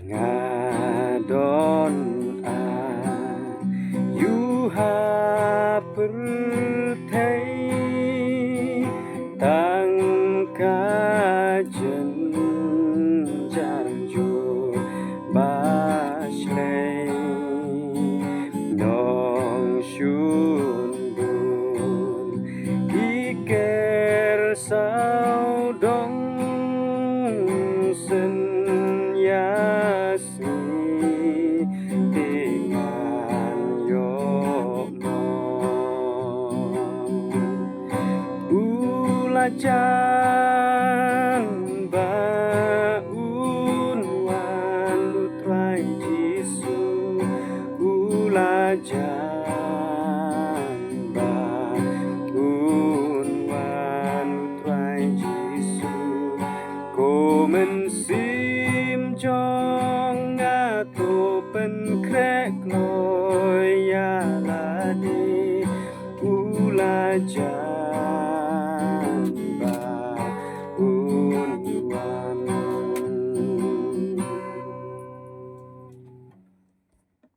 Ngadon you perthei tang kajen janju baslei nong shun bun iker sao dong sen yasmi dengan yokno ulajan baun wan lutrai jisu ulajan baun wan lutrai jisu ko men sim jong ngato pen krek loy ya la di ulajan